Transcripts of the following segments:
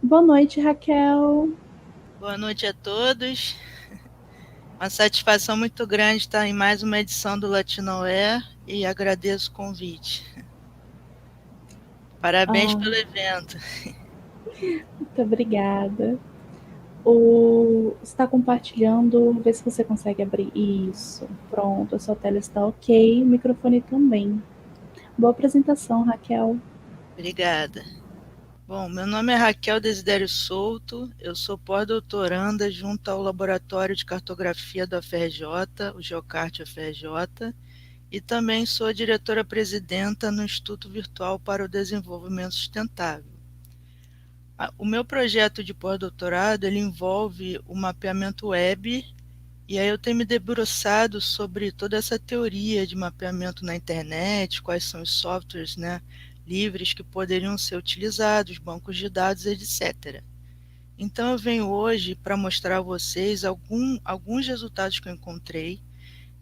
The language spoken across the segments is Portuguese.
Boa noite, Raquel. Boa noite a todos. Uma satisfação muito grande estar em mais uma edição do Latinoé e agradeço o convite. Parabéns Ah, pelo evento. muito obrigada. Você está compartilhando, vê se você consegue abrir. Isso, pronto, a sua tela está ok, o microfone também. Boa apresentação, Raquel. Obrigada. Bom, meu nome é Raquel Desidério Souto, eu sou pós-doutoranda junto ao Laboratório de Cartografia da UFRJ, o Geocarte UFRJ, e também sou diretora-presidenta no Instituto Virtual para o Desenvolvimento Sustentável. O meu projeto de pós-doutorado ele envolve o mapeamento web. E aí eu tenho me debruçado sobre toda essa teoria de mapeamento na internet, quais são os softwares, né, livres que poderiam ser utilizados, bancos de dados, etc. Então eu venho hoje para mostrar a vocês alguns resultados que eu encontrei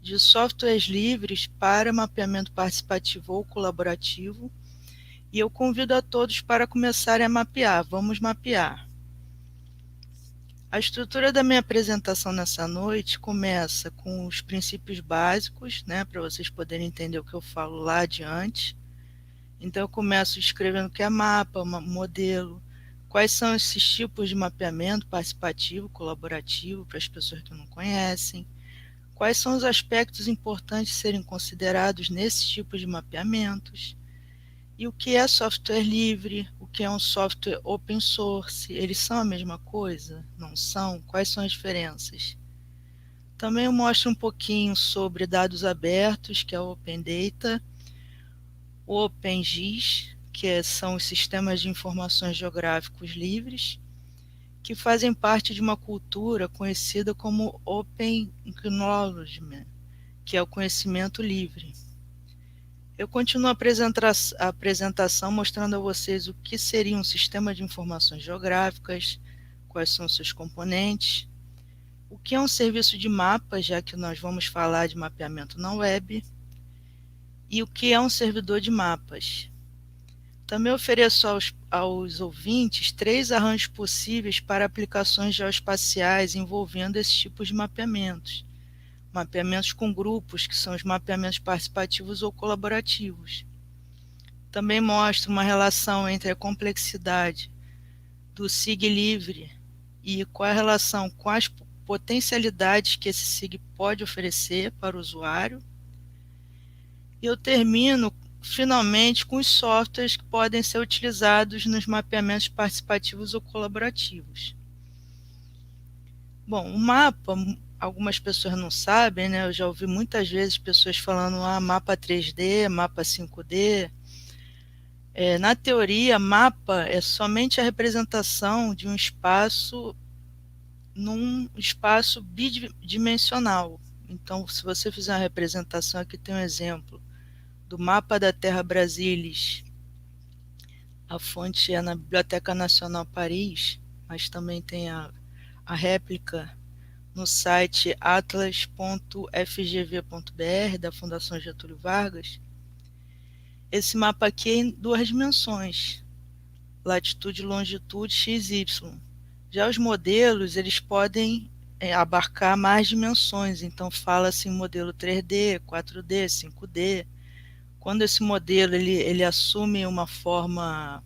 de softwares livres para mapeamento participativo ou colaborativo, e eu convido a todos para começarem a mapear. Vamos mapear. A estrutura da minha apresentação nessa noite começa com os princípios básicos, né, para vocês poderem entender o que eu falo lá adiante. Então, eu começo escrevendo o que é mapa, modelo, quais são esses tipos de mapeamento participativo, colaborativo, para as pessoas que não conhecem, quais são os aspectos importantes a serem considerados nesses tipos de mapeamentos, e o que é software livre, o que é um software open source, eles são a mesma coisa? Não são? Quais são as diferenças? Também eu mostro um pouquinho sobre dados abertos, que é o Open Data, o OpenGIS, são os sistemas de informações geográficos livres, que fazem parte de uma cultura conhecida como Open Knowledge, que é o conhecimento livre. Eu continuo a apresentação mostrando a vocês o que seria um sistema de informações geográficas, quais são os seus componentes, o que é um serviço de mapa, já que nós vamos falar de mapeamento na web, e o que é um servidor de mapas. Também ofereço aos ouvintes 3 arranjos possíveis para aplicações geoespaciais envolvendo esses tipos de mapeamentos. Mapeamentos com grupos, que são os mapeamentos participativos ou colaborativos. Também mostra uma relação entre a complexidade do SIG livre e qual a relação com as potencialidades que esse SIG pode oferecer para o usuário. E eu termino finalmente com os softwares que podem ser utilizados nos mapeamentos participativos ou colaborativos. Bom, o mapa, algumas pessoas não sabem, né? Eu já ouvi muitas vezes pessoas falando mapa 3D, mapa 5D. Na teoria, mapa é somente a representação de um espaço num espaço bidimensional. Então, se você fizer uma representação, aqui tem um exemplo do mapa da Terra Brasilis. A fonte é na Biblioteca Nacional Paris, mas também tem a réplica no site atlas.fgv.br da Fundação Getúlio Vargas. Esse mapa aqui é em 2 dimensões, latitude e longitude x, y. Já os modelos, eles podem abarcar mais dimensões, então fala-se em modelo 3D, 4D, 5D. Quando esse modelo ele assume uma forma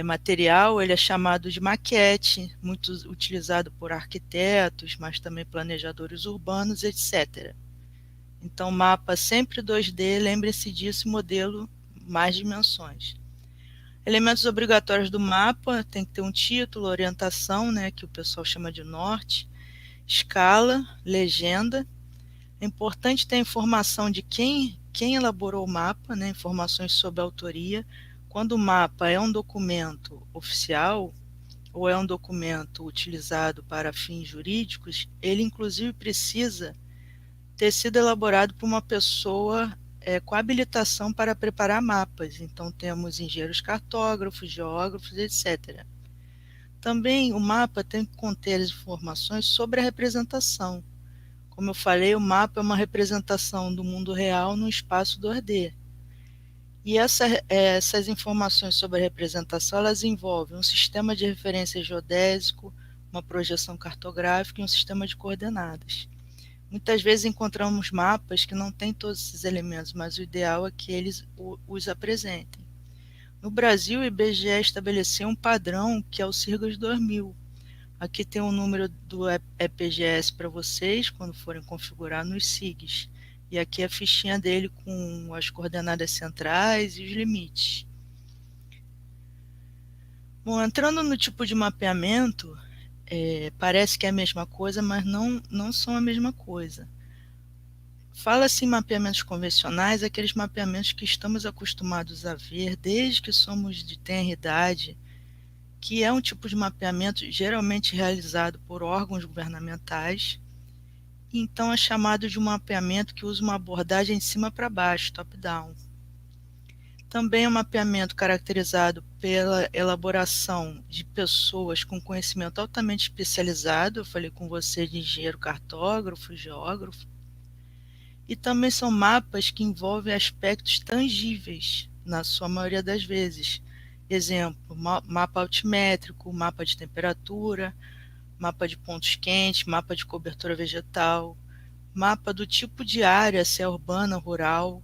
material, ele é chamado de maquete, muito utilizado por arquitetos, mas também planejadores urbanos, etc. Então, mapa sempre 2D, lembre-se disso, modelo mais dimensões. Elementos obrigatórios do mapa, tem que ter um título, orientação, né, que o pessoal chama de norte, escala, legenda. É importante ter informação de quem elaborou o mapa, né, informações sobre a autoria. Quando o mapa é um documento oficial ou é um documento utilizado para fins jurídicos, ele inclusive precisa ter sido elaborado por uma pessoa com habilitação para preparar mapas. Então temos engenheiros cartógrafos, geógrafos, etc. Também o mapa tem que conter as informações sobre a representação. Como eu falei, o mapa é uma representação do mundo real no espaço 2D. E essas informações sobre a representação, elas envolvem um sistema de referência geodésico, uma projeção cartográfica e um sistema de coordenadas. Muitas vezes encontramos mapas que não têm todos esses elementos, mas o ideal é que eles os apresentem. No Brasil, o IBGE estabeleceu um padrão que é o Sirgas 2000. Aqui tem o número do EPGS para vocês, quando forem configurar nos SIGs. E aqui a fichinha dele com as coordenadas centrais e os limites. Bom, entrando no tipo de mapeamento, parece que é a mesma coisa, mas não são a mesma coisa. Fala-se em mapeamentos convencionais, aqueles mapeamentos que estamos acostumados a ver desde que somos de tenra idade, que é um tipo de mapeamento geralmente realizado por órgãos governamentais, e então é chamado de um mapeamento que usa uma abordagem de cima para baixo, top-down. Também é um mapeamento caracterizado pela elaboração de pessoas com conhecimento altamente especializado, eu falei com você de engenheiro cartógrafo, geógrafo, e também são mapas que envolvem aspectos tangíveis, na sua maioria das vezes. Exemplo, mapa altimétrico, mapa de temperatura, mapa de pontos quentes, mapa de cobertura vegetal, mapa do tipo de área, se é urbana, rural,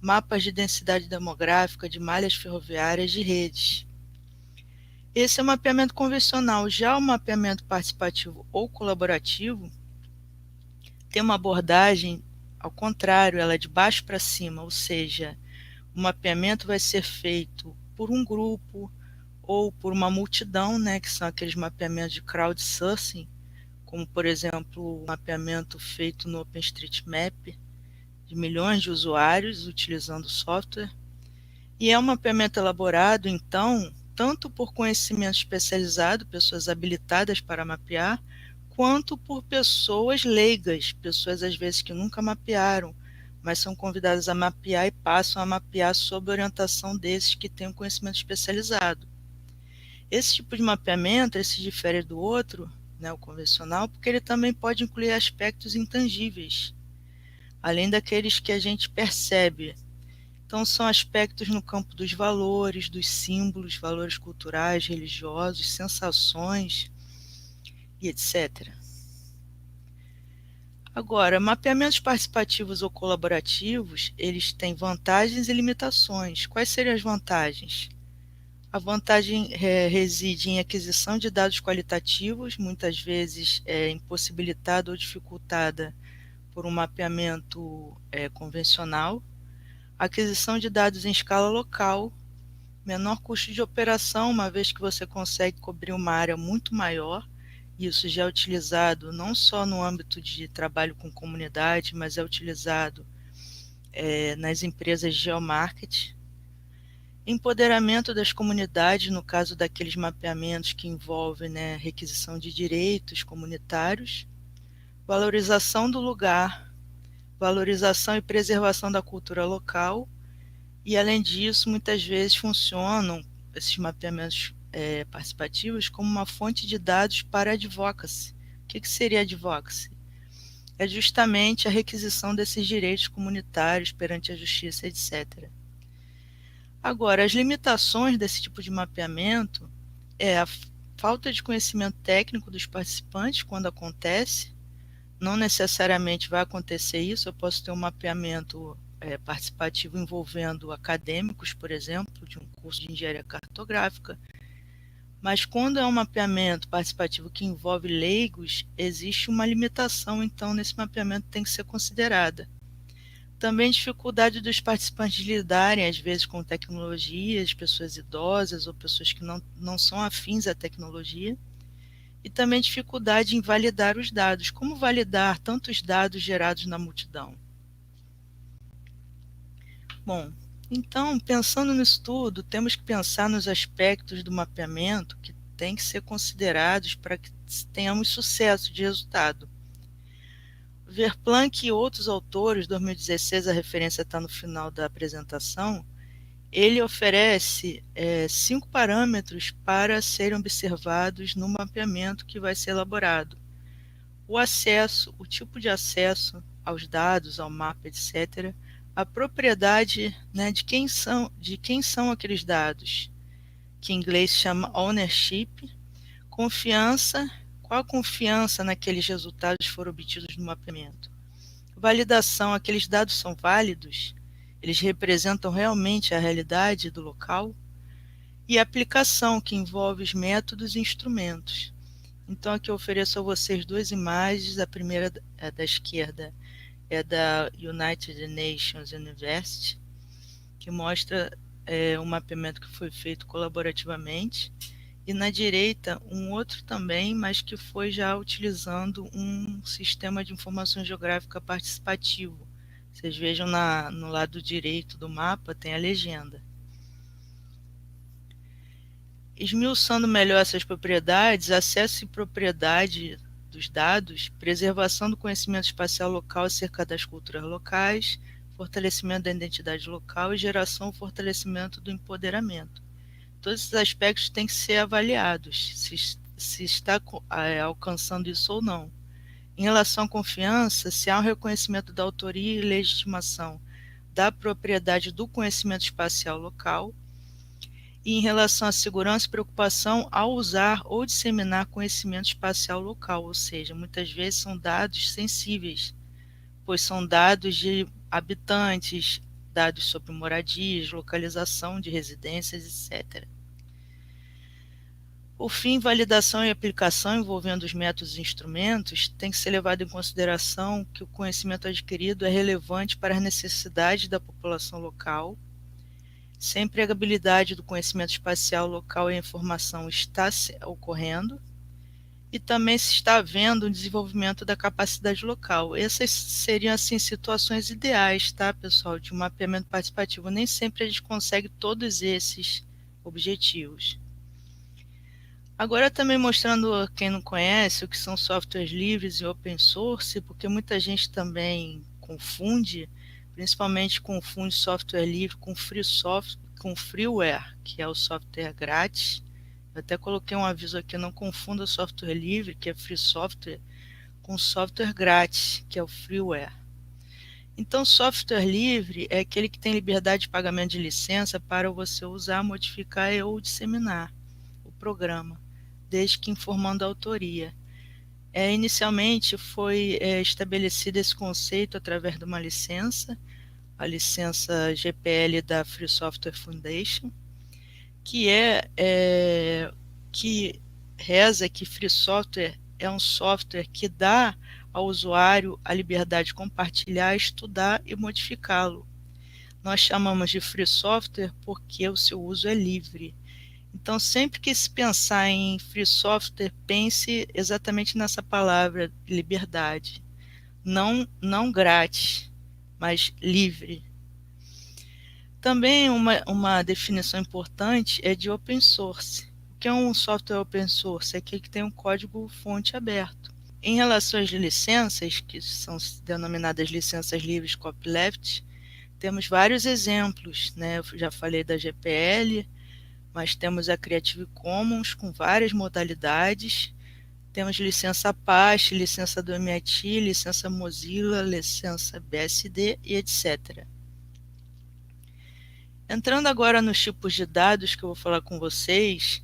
mapas de densidade demográfica, de malhas ferroviárias, de redes. Esse é o mapeamento convencional. Já o mapeamento participativo ou colaborativo tem uma abordagem ao contrário, ela é de baixo para cima, ou seja, o mapeamento vai ser feito por um grupo ou por uma multidão, né, que são aqueles mapeamentos de crowdsourcing, como, por exemplo, o mapeamento feito no OpenStreetMap, de milhões de usuários utilizando o software. E é um mapeamento elaborado, então, tanto por conhecimento especializado, pessoas habilitadas para mapear, quanto por pessoas leigas, pessoas às vezes que nunca mapearam, mas são convidadas a mapear e passam a mapear sob orientação desses que têm um conhecimento especializado. Esse tipo de mapeamento se difere do outro, né, o convencional, porque ele também pode incluir aspectos intangíveis, além daqueles que a gente percebe. Então, são aspectos no campo dos valores, dos símbolos, valores culturais, religiosos, sensações e etc. Agora, mapeamentos participativos ou colaborativos, eles têm vantagens e limitações. Quais seriam as vantagens? A vantagem reside em aquisição de dados qualitativos, muitas vezes impossibilitada ou dificultada por um mapeamento convencional. Aquisição de dados em escala local, menor custo de operação, uma vez que você consegue cobrir uma área muito maior. Isso já é utilizado não só no âmbito de trabalho com comunidade, mas é utilizado nas empresas de geomarketing. Empoderamento das comunidades, no caso daqueles mapeamentos que envolvem, né, requisição de direitos comunitários. Valorização do lugar, valorização e preservação da cultura local. E, além disso, muitas vezes funcionam esses mapeamentos participativos como uma fonte de dados para advocacy. O que seria advocacy? É justamente a requisição desses direitos comunitários perante a justiça, etc. Agora, as limitações desse tipo de mapeamento é a falta de conhecimento técnico dos participantes quando acontece. Não necessariamente vai acontecer isso, eu posso ter um mapeamento participativo envolvendo acadêmicos, por exemplo, de um curso de engenharia cartográfica, mas quando é um mapeamento participativo que envolve leigos, existe uma limitação, então, nesse mapeamento tem que ser considerada. Também dificuldade dos participantes lidarem, às vezes, com tecnologias, pessoas idosas ou pessoas que não são afins à tecnologia. E também dificuldade em validar os dados. Como validar tantos dados gerados na multidão? Bom, então, pensando nisso tudo, temos que pensar nos aspectos do mapeamento que têm que ser considerados para que tenhamos sucesso de resultado. Verplanck e outros autores, 2016, a referência está no final da apresentação, ele oferece 5 parâmetros para serem observados no mapeamento que vai ser elaborado. O acesso, o tipo de acesso aos dados, ao mapa, etc. a propriedade, né, de quem são aqueles dados, que em inglês chama ownership, confiança, qual a confiança naqueles resultados que foram obtidos no mapeamento. Validação, aqueles dados são válidos? Eles representam realmente a realidade do local? E aplicação, que envolve os métodos e instrumentos. Então aqui eu ofereço a vocês duas imagens, a primeira é da esquerda, é da United Nations University, que mostra um mapeamento que foi feito colaborativamente, e na direita um outro também, mas que foi já utilizando um sistema de informação geográfica participativo. Vocês vejam no lado direito do mapa tem a legenda. Esmiuçando melhor essas propriedades, acesso e propriedade dos dados, preservação do conhecimento espacial local acerca das culturas locais, fortalecimento da identidade local e geração e fortalecimento do empoderamento. Todos esses aspectos têm que ser avaliados, se está alcançando isso ou não. Em relação à confiança, se há um reconhecimento da autoria e legitimação da propriedade do conhecimento espacial local, e em relação à segurança e preocupação ao usar ou disseminar conhecimento espacial local, ou seja, muitas vezes são dados sensíveis, pois são dados de habitantes, dados sobre moradias, localização de residências, etc. Por fim, validação e aplicação envolvendo os métodos e instrumentos tem que ser levado em consideração que o conhecimento adquirido é relevante para as necessidades da população local. Se a empregabilidade do conhecimento espacial local e a informação está ocorrendo, e também se está havendo um desenvolvimento da capacidade local. Essas seriam, assim, situações ideais, tá, pessoal, de um mapeamento participativo. Nem sempre a gente consegue todos esses objetivos. Agora também mostrando a quem não conhece o que são softwares livres e open source, porque muita gente também confunde, principalmente confunde software livre com freeware, que é o software grátis. Eu até coloquei um aviso aqui, não confunda software livre, que é free software, com software grátis, que é o freeware. Então, software livre é aquele que tem liberdade de pagamento de licença para você usar, modificar ou disseminar o programa, desde que informando a autoria. Inicialmente foi estabelecido esse conceito através de uma licença, a licença GPL da Free Software Foundation, que que reza que Free Software é um software que dá ao usuário a liberdade de compartilhar, estudar e modificá-lo. Nós chamamos de Free Software porque o seu uso é livre. Então, sempre que se pensar em free software, pense exatamente nessa palavra, liberdade. Não grátis, mas livre. Também uma definição importante é de open source. O que é um software open source? É aquele que tem um código-fonte aberto. Em relação às licenças, que são denominadas licenças livres copyleft, temos vários exemplos, né? Eu já falei da GPL, mas temos a Creative Commons com várias modalidades, temos licença Apache, licença do MIT, licença Mozilla, licença BSD e etc. Entrando agora nos tipos de dados que eu vou falar com vocês,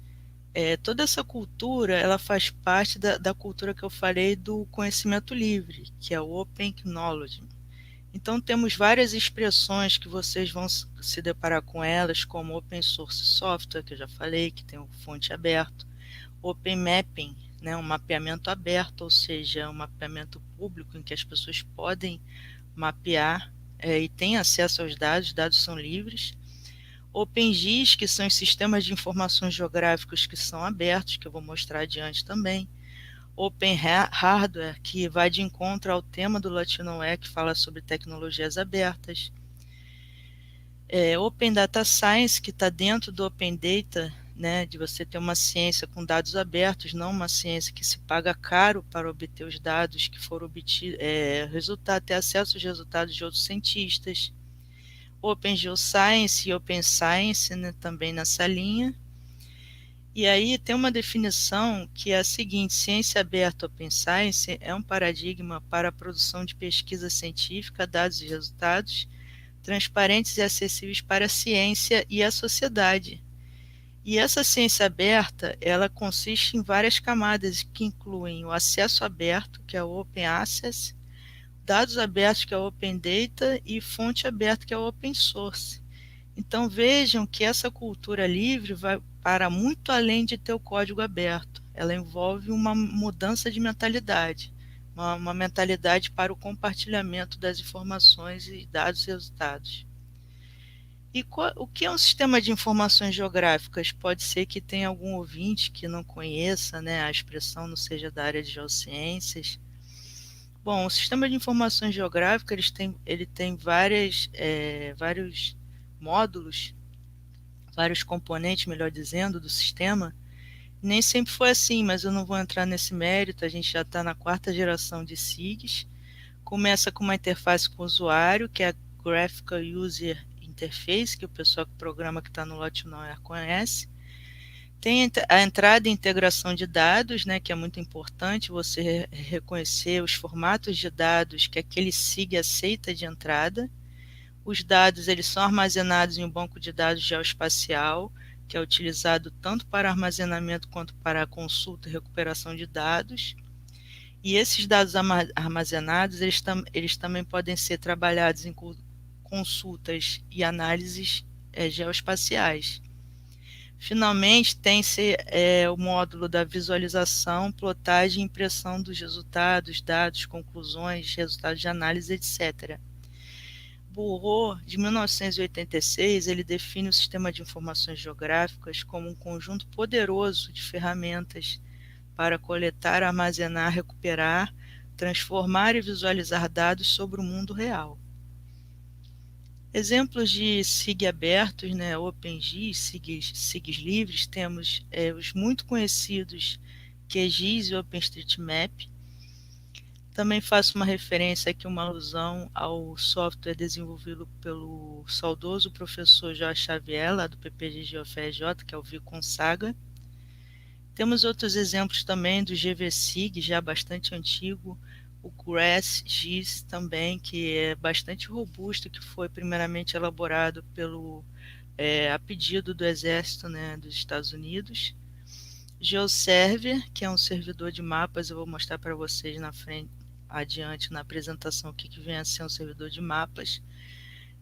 toda essa cultura ela faz parte da cultura que eu falei do conhecimento livre, que é o Open Knowledge. Então temos várias expressões que vocês vão se deparar com elas, como Open Source Software, que eu já falei, que tem fonte aberto, Open Mapping, né, um mapeamento aberto, ou seja, um mapeamento público em que as pessoas podem mapear e têm acesso aos dados, os dados são livres. OpenGIS, que são os sistemas de informações geográficos que são abertos, que eu vou mostrar adiante também. Open Hardware, que vai de encontro ao tema do Latinoe, que fala sobre tecnologias abertas. Open Data Science, que está dentro do Open Data, né, de você ter uma ciência com dados abertos, não uma ciência que se paga caro para obter os dados que foram obtidos, ter acesso aos resultados de outros cientistas. Open Geoscience e Open Science, né, também nessa linha. E aí tem uma definição que é a seguinte: ciência aberta Open Science é um paradigma para a produção de pesquisa científica, dados e resultados, transparentes e acessíveis para a ciência e a sociedade. E essa ciência aberta, ela consiste em várias camadas que incluem o acesso aberto, que é o Open Access, dados abertos, que é o Open Data, e fonte aberta, que é o Open Source. Então vejam que essa cultura livre vai para muito além de ter o código aberto. Ela envolve uma mudança de mentalidade, uma mentalidade para o compartilhamento das informações e dados e resultados. E o que é um sistema de informações geográficas? Pode ser que tenha algum ouvinte que não conheça, né, a expressão, não seja da área de geociências. Bom, o sistema de informações geográficas ele tem vários módulos, vários componentes, melhor dizendo, do sistema. Nem sempre foi assim, mas eu não vou entrar nesse mérito. A gente já está na 4ª geração de SIGs. Começa com uma interface com o usuário, que é a Graphical User Interface, que o pessoal que programa que está no Lotnoer conhece. Tem a entrada e integração de dados, né, que é muito importante você reconhecer os formatos de dados que aquele SIG aceita de entrada. Os dados eles são armazenados em um banco de dados geoespacial, que é utilizado tanto para armazenamento quanto para a consulta e recuperação de dados. E esses dados armazenados, eles também podem ser trabalhados em consultas e análises geoespaciais. Finalmente, tem-se o módulo da visualização, plotagem e impressão dos resultados, dados, conclusões, resultados de análise, etc. Bourreau, de 1986, ele define o sistema de informações geográficas como um conjunto poderoso de ferramentas para coletar, armazenar, recuperar, transformar e visualizar dados sobre o mundo real. Exemplos de SIG abertos, né, OpenGIS, SIGs livres, temos os muito conhecidos QGIS e OpenStreetMap. Também faço uma referência aqui, uma alusão ao software desenvolvido pelo saudoso professor Jorge Xavier, lá do PPG UFRJ, que é o Viconsaga. Temos outros exemplos também do GVSIG, já bastante antigo, o GRASS-GIS também, que é bastante robusto, que foi primeiramente elaborado a pedido do Exército, né, dos Estados Unidos. GeoServer, que é um servidor de mapas, eu vou mostrar para vocês adiante na apresentação o que vem a ser um servidor de mapas.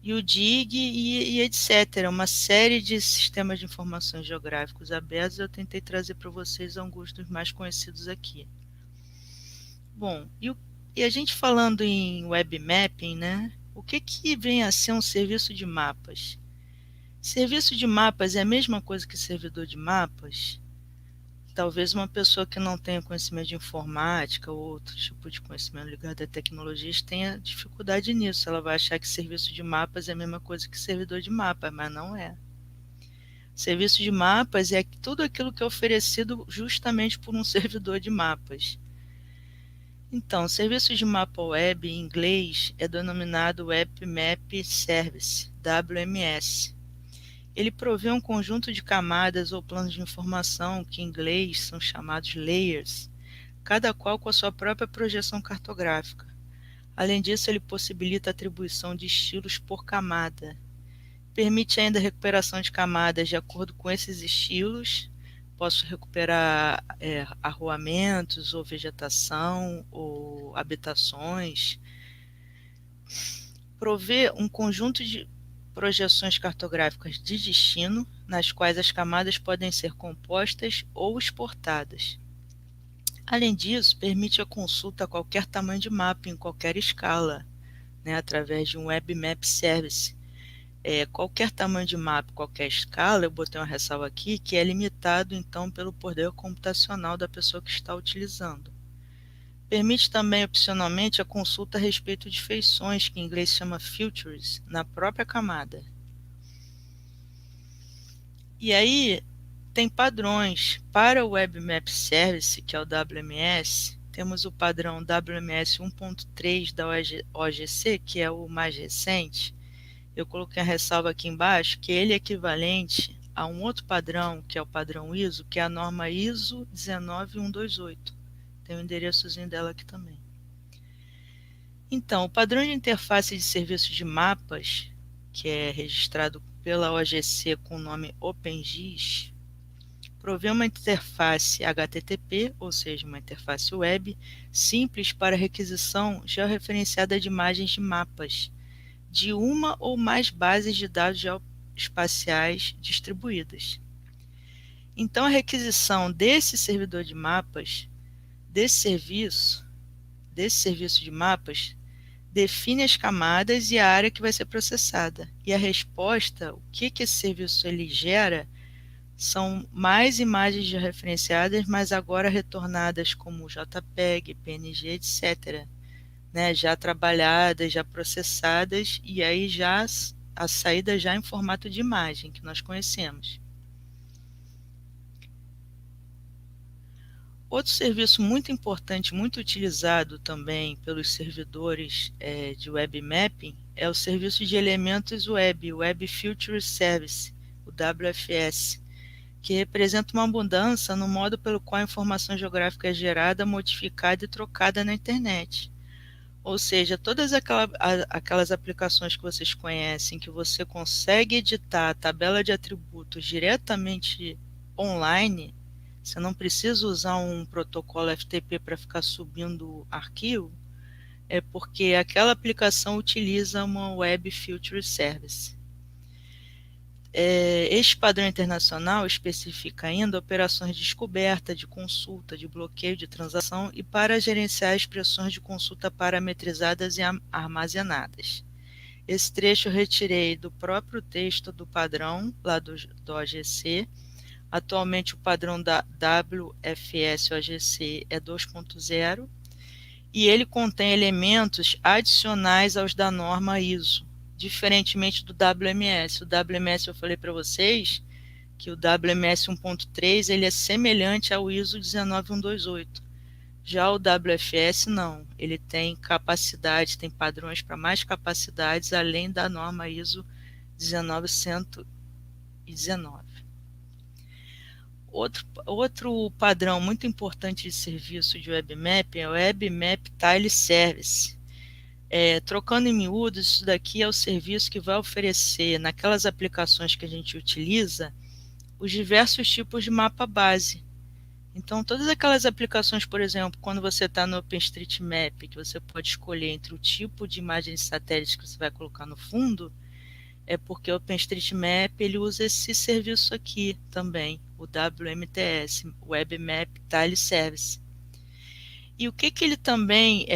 E o DIG e etc. Uma série de sistemas de informações geográficos abertos. Eu tentei trazer para vocês alguns dos mais conhecidos aqui. Bom, e a gente falando em web mapping, né? O que vem a ser um serviço de mapas? Serviço de mapas é a mesma coisa que servidor de mapas? Talvez uma pessoa que não tenha conhecimento de informática ou outro tipo de conhecimento ligado a tecnologias tenha dificuldade nisso. Ela vai achar que serviço de mapas é a mesma coisa que servidor de mapas, mas não é. Serviço de mapas é tudo aquilo que é oferecido justamente por um servidor de mapas. Então, serviço de mapa web em inglês é denominado Web Map Service, WMS. Ele provê um conjunto de camadas ou planos de informação que em inglês são chamados layers, cada qual com a sua própria projeção cartográfica. Além disso, ele possibilita a atribuição de estilos por camada. Permite ainda a recuperação de camadas de acordo com esses estilos. Posso recuperar arruamentos ou vegetação ou habitações. Provê um conjunto de projeções cartográficas de destino, nas quais as camadas podem ser compostas ou exportadas. Além disso, permite a consulta a qualquer tamanho de mapa em qualquer escala, né, através de um Web Map Service. Qualquer tamanho de mapa, qualquer escala, eu botei uma ressalva aqui, que é limitado então pelo poder computacional da pessoa que está utilizando. Permite também, opcionalmente, a consulta a respeito de feições, que em inglês chama features, na própria camada. E aí, tem padrões. Para o Web Map Service, que é o WMS, temos o padrão WMS 1.3 da OGC, que é o mais recente. Eu coloquei a ressalva aqui embaixo, que ele é equivalente a um outro padrão, que é o padrão ISO, que é a norma ISO 19128. Tem o endereçozinho dela aqui também. Então, o padrão de interface de serviços de mapas que é registrado pela OGC com o nome OpenGIS, provê uma interface HTTP, ou seja, uma interface web, simples para requisição georreferenciada de imagens de mapas, de uma ou mais bases de dados geoespaciais distribuídas. Então, a requisição desse servidor de mapas, desse serviço de mapas, define as camadas e a área que vai ser processada. E a resposta, o que esse serviço ele gera, são mais imagens referenciadas, mas agora retornadas como JPEG, PNG, etc. Né? Já trabalhadas, já processadas, e aí já a saída já em formato de imagem, que nós conhecemos. Outro serviço muito importante, muito utilizado também pelos servidores de web mapping, é o serviço de elementos web, Web Feature Service, o WFS, que representa uma mudança no modo pelo qual a informação geográfica é gerada, modificada e trocada na internet. Ou seja, todas aquelas aplicações que vocês conhecem, que você consegue editar a tabela de atributos diretamente online, você não precisa usar um protocolo FTP para ficar subindo arquivo, é porque aquela aplicação utiliza uma Web Filter Service. Este padrão internacional especifica ainda operações de descoberta, de consulta, de bloqueio de transação e para gerenciar expressões de consulta parametrizadas e armazenadas. Esse trecho eu retirei do próprio texto do padrão, lá do OGC. Atualmente o padrão da WFS OGC é 2.0 e ele contém elementos adicionais aos da norma ISO, diferentemente do WMS. O WMS eu falei para vocês que o WMS 1.3 ele é semelhante ao ISO 19128. Já o WFS não, ele tem capacidade, tem padrões para mais capacidades além da norma ISO 19119. Outro padrão muito importante de serviço de WebMap é o WebMap Tile Service. Trocando em miúdos, isso daqui é o serviço que vai oferecer, naquelas aplicações que a gente utiliza, os diversos tipos de mapa base. Então, todas aquelas aplicações, por exemplo, quando você está no OpenStreetMap, que você pode escolher entre o tipo de imagem de satélite que você vai colocar no fundo, é porque o OpenStreetMap ele usa esse serviço aqui também, o WMTS, Web Map Tile Service. E o que ele também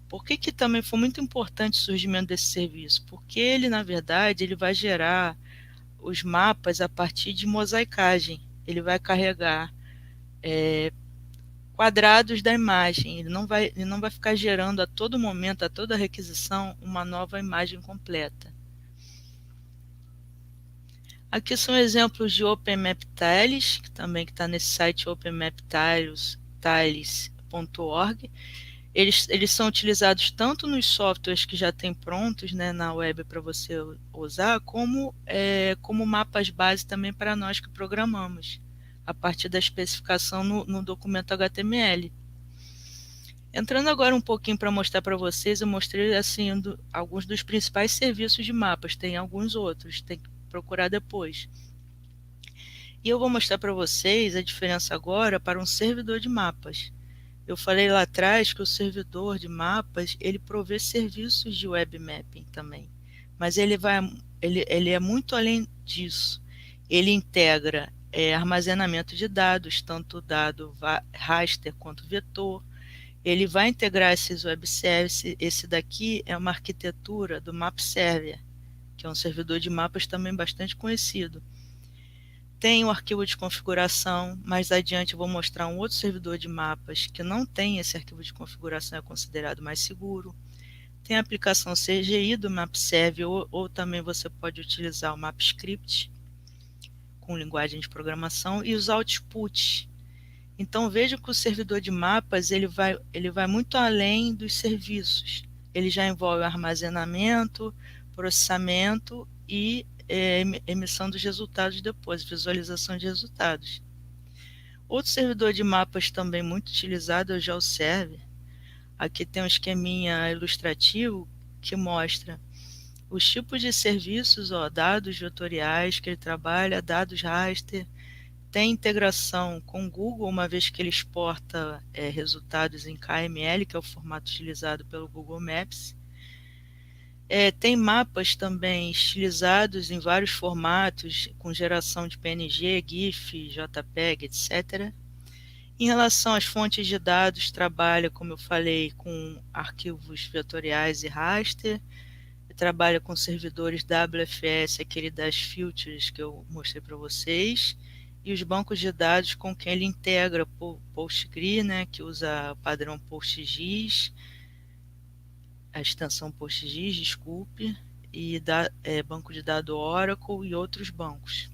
por que também foi muito importante o surgimento desse serviço? Porque ele, na verdade, ele vai gerar os mapas a partir de mosaicagem. Ele vai carregar quadrados da imagem. Ele não vai ficar gerando a todo momento, a toda requisição, uma nova imagem completa. Aqui são exemplos de OpenMap Tiles, que também está nesse site openmaptiles.org. Eles são utilizados tanto nos softwares que já tem prontos, né, na web para você usar, como mapas base também para nós que programamos, a partir da especificação no documento HTML. Entrando agora um pouquinho para mostrar para vocês, eu mostrei assim, alguns dos principais serviços de mapas, tem alguns outros, tem que procurar depois. E eu vou mostrar para vocês a diferença agora para um servidor de mapas. Eu falei lá atrás que o servidor de mapas, ele provê serviços de web mapping também, mas ele é muito além disso. Ele integra armazenamento de dados, tanto dado raster quanto vetor. Ele vai integrar esses web services. Esse daqui é uma arquitetura do MapServer, que é um servidor de mapas também bastante conhecido. Tem o arquivo de configuração, mais adiante eu vou mostrar um outro servidor de mapas que não tem esse arquivo de configuração, é considerado mais seguro. Tem a aplicação CGI do MapServer, ou também você pode utilizar o MapScript, com linguagem de programação, e os outputs. Então veja que o servidor de mapas ele vai muito além dos serviços. Ele já envolve armazenamento, processamento e emissão dos resultados depois, visualização de resultados. Outro servidor de mapas também muito utilizado é o GeoServer. Aqui tem um esqueminha ilustrativo que mostra os tipos de serviços, ó, dados vetoriais que ele trabalha, dados raster, tem integração com o Google, uma vez que ele exporta resultados em KML, que é o formato utilizado pelo Google Maps. Tem mapas também estilizados em vários formatos, com geração de PNG, GIF, JPEG, etc. Em relação às fontes de dados, trabalha, como eu falei, com arquivos vetoriais e raster, trabalha com servidores WFS, aquele das filters que eu mostrei para vocês, e os bancos de dados com quem ele integra PostgRE, né, que usa o padrão PostGIS, a extensão PostGIS, desculpe, e banco de dados Oracle e outros bancos.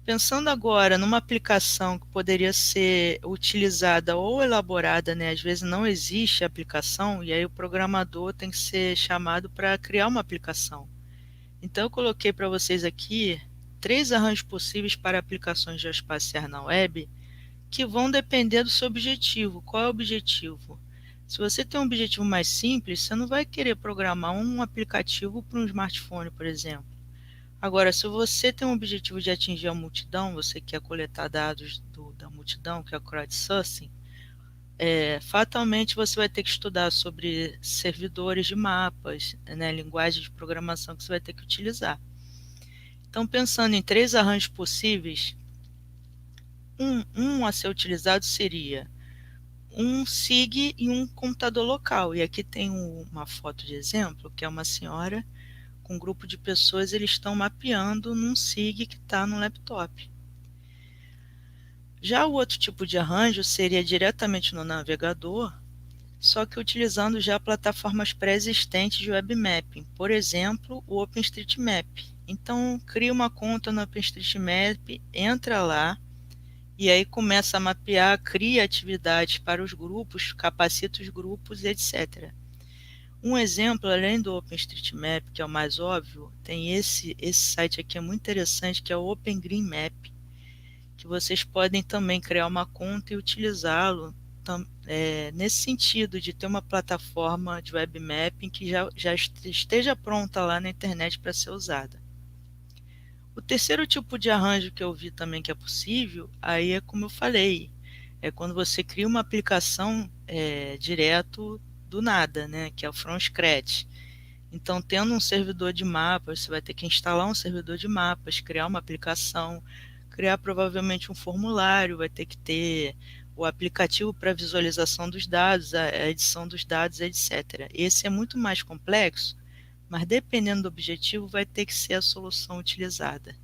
Pensando agora numa aplicação que poderia ser utilizada ou elaborada, né? Às vezes não existe aplicação e aí o programador tem que ser chamado para criar uma aplicação. Então eu coloquei para vocês aqui 3 arranjos possíveis para aplicações geoespaciais na web que vão depender do seu objetivo. Qual é o objetivo? Se você tem um objetivo mais simples, você não vai querer programar um aplicativo para um smartphone, por exemplo. Agora, se você tem um objetivo de atingir a multidão, você quer coletar dados da multidão, que é o crowdsourcing, fatalmente você vai ter que estudar sobre servidores de mapas, né, linguagem de programação que você vai ter que utilizar. Então, pensando em 3 arranjos possíveis, um a ser utilizado seria um SIG e um computador local. E aqui tem uma foto de exemplo, que é uma senhora com um grupo de pessoas, eles estão mapeando num SIG que está no laptop. Já o outro tipo de arranjo seria diretamente no navegador, só que utilizando já plataformas pré-existentes de web mapping, por exemplo, o OpenStreetMap. Então, cria uma conta no OpenStreetMap, entra lá e aí começa a mapear, cria atividades para os grupos, capacita os grupos, etc. Um exemplo, além do OpenStreetMap, que é o mais óbvio, tem esse site aqui é muito interessante, que é o OpenGreenMap, que vocês podem também criar uma conta e utilizá-lo nesse sentido de ter uma plataforma de web mapping que já esteja pronta lá na internet para ser usada. O terceiro tipo de arranjo que eu vi também que é possível, aí é como eu falei, é quando você cria uma aplicação direto do nada, né, que é o from scratch. Então, tendo um servidor de mapas, você vai ter que instalar um servidor de mapas, criar uma aplicação, criar provavelmente um formulário, vai ter que ter o aplicativo para visualização dos dados, a edição dos dados, etc. Esse é muito mais complexo, mas dependendo do objetivo, vai ter que ser a solução utilizada.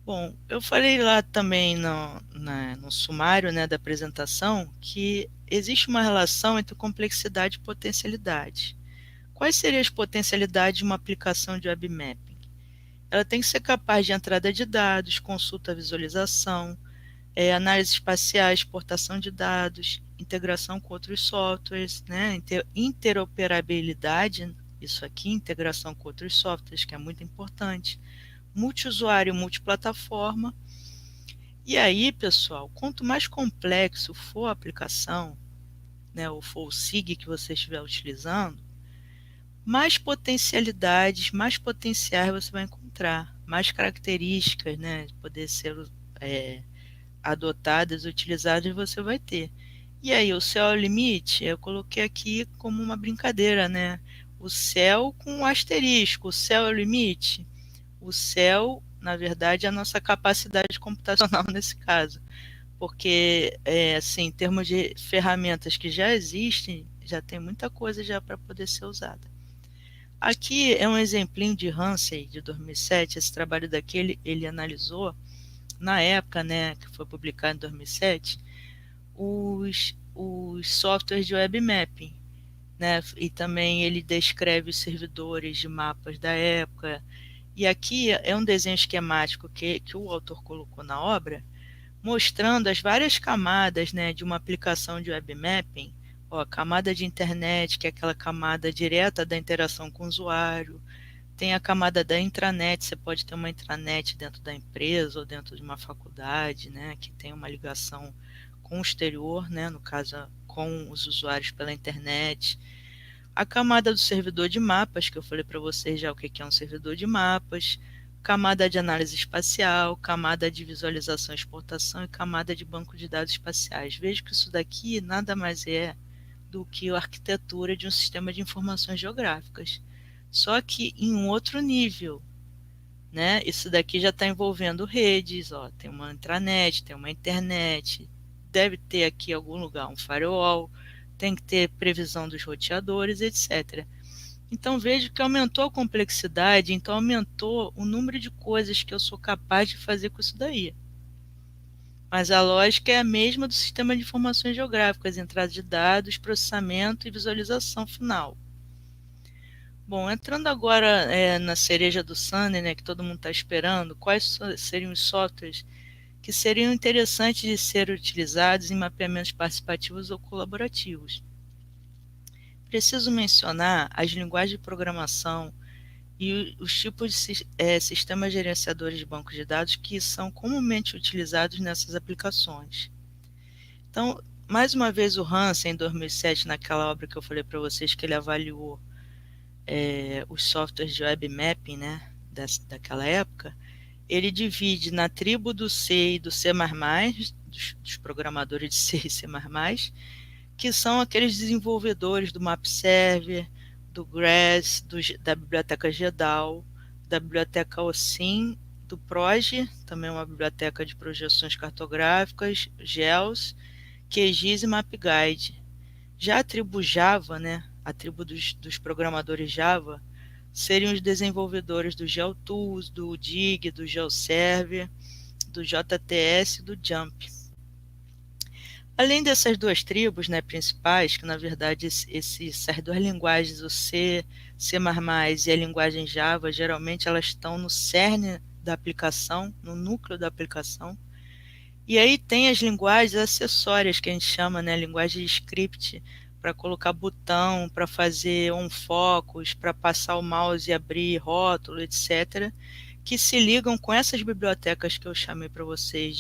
Bom, eu falei lá também no sumário, né, da apresentação que existe uma relação entre complexidade e potencialidade. Quais seriam as potencialidades de uma aplicação de web mapping? Ela tem que ser capaz de entrada de dados, consulta, visualização, análise espacial, exportação de dados, integração com outros softwares, né? Interoperabilidade, isso aqui, integração com outros softwares, que é muito importante, multiusuário, multiplataforma. E aí, pessoal, quanto mais complexo for a aplicação, né, ou for o SIG que você estiver utilizando, mais potencialidades, mais potenciais você vai encontrar, mais características, né, de poder ser adotadas, utilizadas você vai ter. E aí, o céu é o limite? Eu coloquei aqui como uma brincadeira, né? O céu com um asterisco, o céu é o limite? O céu, na verdade, é a nossa capacidade computacional nesse caso. Porque, assim, em termos de ferramentas que já existem, já tem muita coisa já para poder ser usada. Aqui é um exemplinho de Hansey, de 2007, esse trabalho daqui ele analisou, na época, né, que foi publicado em 2007, os softwares de web mapping, né, e também ele descreve os servidores de mapas da época. E aqui é um desenho esquemático que o autor colocou na obra, mostrando as várias camadas, né, de uma aplicação de web mapping. Ó, a camada de internet, que é aquela camada direta da interação com o usuário. Tem a camada da intranet, você pode ter uma intranet dentro da empresa ou dentro de uma faculdade, né, que tem uma ligação com o exterior, né, no caso com os usuários pela internet. A camada do servidor de mapas, que eu falei para vocês já o que é um servidor de mapas, camada de análise espacial, camada de visualização e exportação e camada de banco de dados espaciais. Veja que isso daqui nada mais é do que a arquitetura de um sistema de informações geográficas, só que em um outro nível, né? Isso daqui já está envolvendo redes, ó, tem uma intranet, tem uma internet, deve ter aqui em algum lugar um firewall, tem que ter previsão dos roteadores, etc. Então vejo que aumentou a complexidade, então aumentou o número de coisas que eu sou capaz de fazer com isso daí. Mas a lógica é a mesma do sistema de informações geográficas, entrada de dados, processamento e visualização final. Bom, entrando agora na cereja do Sunny, né, que todo mundo está esperando, quais seriam os softwares que seriam interessantes de ser utilizados em mapeamentos participativos ou colaborativos? Preciso mencionar as linguagens de programação e os tipos de sistemas gerenciadores de bancos de dados que são comumente utilizados nessas aplicações. Então, mais uma vez, o Hansen, em 2007, naquela obra que eu falei para vocês, que ele avaliou os softwares de web mapping, né, daquela época, ele divide na tribo do C e do C++, dos programadores de C e C++, que são aqueles desenvolvedores do MapServer, do GRASS, da biblioteca GEDAL, da biblioteca OSIN, do PROJ, também uma biblioteca de projeções cartográficas, GEOS, QGIS e MapGuide. Já a tribo Java, né, a tribo dos programadores Java, seriam os desenvolvedores do GeoTools, do Dig, do GeoServer, do JTS e do JUMP. Além dessas duas tribos, né, principais, que na verdade essas duas linguagens, o C, C++ e a linguagem Java, geralmente elas estão no cerne da aplicação, no núcleo da aplicação. E aí tem as linguagens acessórias, que a gente chama, né, linguagem de script, para colocar botão, para fazer focus, para passar o mouse e abrir rótulo, etc., que se ligam com essas bibliotecas que eu chamei para vocês,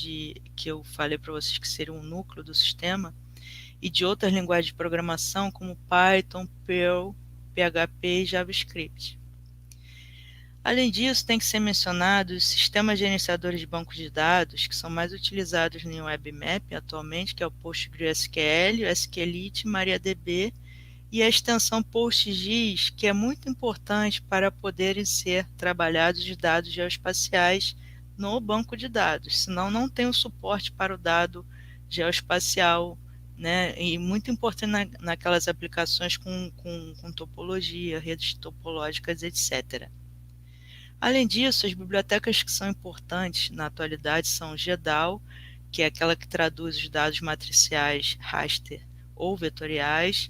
que eu falei para vocês que seriam o núcleo do sistema, e de outras linguagens de programação como Python, Perl, PHP e JavaScript. Além disso, tem que ser mencionado os sistemas gerenciadores de bancos de dados, que são mais utilizados em Web Mapping atualmente, que é o PostgreSQL, o SQLite, MariaDB, e a extensão PostGIS, que é muito importante para poderem ser trabalhados os dados geoespaciais no banco de dados, senão não tem o suporte para o dado geoespacial, né? E muito importante naquelas aplicações com topologia, redes topológicas, etc. Além disso, as bibliotecas que são importantes na atualidade são o GEDAL, que é aquela que traduz os dados matriciais raster ou vetoriais,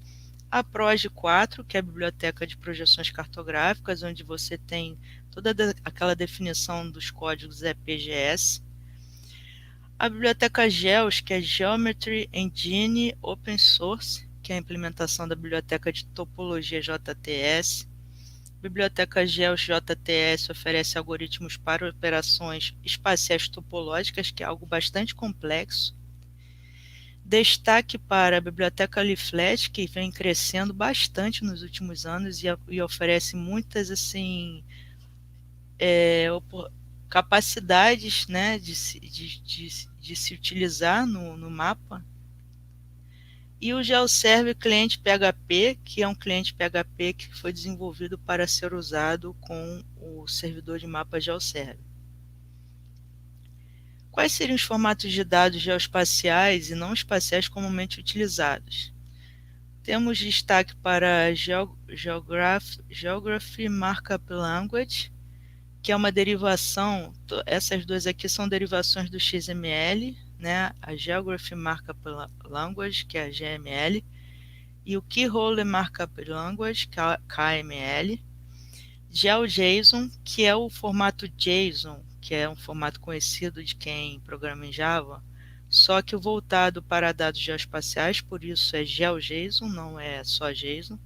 a PROJ4, que é a biblioteca de projeções cartográficas, onde você tem toda aquela definição dos códigos EPGS, a biblioteca GEOS, que é Geometry Engine Open Source, que é a implementação da biblioteca de topologia JTS, a biblioteca GEOS JTS oferece algoritmos para operações espaciais topológicas, que é algo bastante complexo. Destaque para a biblioteca Leaflet, que vem crescendo bastante nos últimos anos e oferece muitas assim, capacidades, né, de se utilizar no mapa. E o GeoServer cliente PHP, que é um cliente PHP que foi desenvolvido para ser usado com o servidor de mapa GeoServer. Quais seriam os formatos de dados geoespaciais e não espaciais comumente utilizados? Temos destaque para Geography Markup Language, que é uma derivação, essas duas aqui são derivações do XML, né? A Geography Markup Language, que é a GML, e o Keyhole Markup Language, que é a KML. GeoJSON, que é o formato JSON, que é um formato conhecido de quem programa em Java, só que voltado para dados geoespaciais, por isso é GeoJSON, não é só JSON.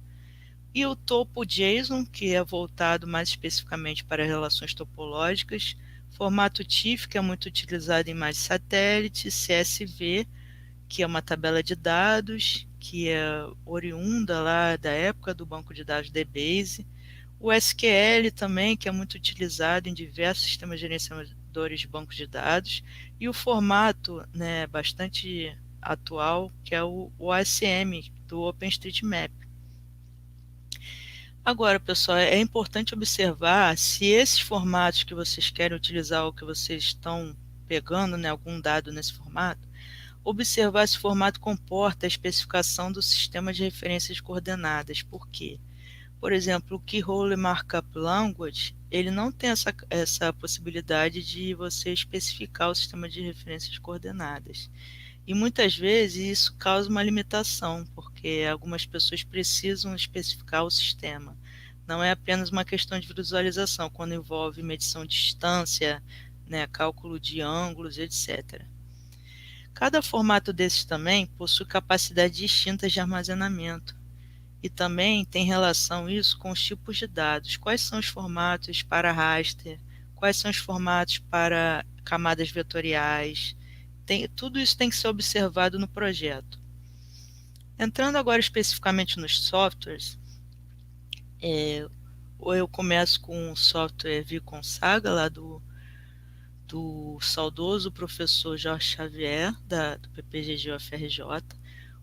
E o TopoJSON, que é voltado mais especificamente para relações topológicas, formato TIFF, que é muito utilizado em imagens satélite, CSV, que é uma tabela de dados, que é oriunda lá da época do banco de dados DBase, o SQL também, que é muito utilizado em diversos sistemas gerenciadores de bancos de dados, e o formato, né, bastante atual, que é o OSM do OpenStreetMap. Agora, pessoal, é importante observar se esses formatos que vocês querem utilizar ou que vocês estão pegando, né, algum dado nesse formato, observar se o formato comporta a especificação do sistema de referência de coordenadas. Por quê? Por exemplo, o Keyhole Markup Language, ele não tem essa possibilidade de você especificar o sistema de referência de coordenadas. E muitas vezes isso causa uma limitação, porque algumas pessoas precisam especificar o sistema. Não é apenas uma questão de visualização, quando envolve medição de distância, né, cálculo de ângulos, etc. Cada formato desses também possui capacidades distintas de armazenamento. E também tem relação isso com os tipos de dados. Quais são os formatos para raster? Quais são os formatos para camadas vetoriais? Tudo isso tem que ser observado no projeto. Entrando agora especificamente nos softwares, eu começo com o software Viconsaga, lá do saudoso professor Jorge Xavier, do PPGG UFRJ.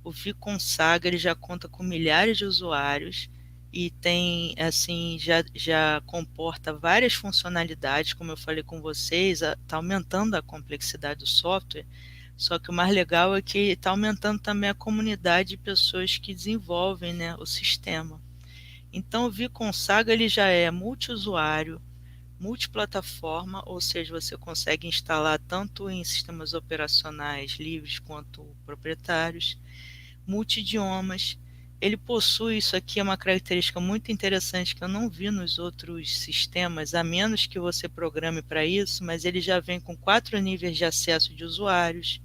O Viconsaga ele já conta com milhares de usuários e tem, assim, já comporta várias funcionalidades, como eu falei com vocês, está aumentando a complexidade do software, só que o mais legal é que está aumentando também a comunidade de pessoas que desenvolvem, né, o sistema. Então o Viconsaga ele já é multiusuário, multiplataforma, ou seja, você consegue instalar tanto em sistemas operacionais livres quanto proprietários, multidiomas. Ele possui, isso aqui é uma característica muito interessante que eu não vi nos outros sistemas, a menos que você programe para isso, mas ele já vem com 4 níveis de acesso de usuários,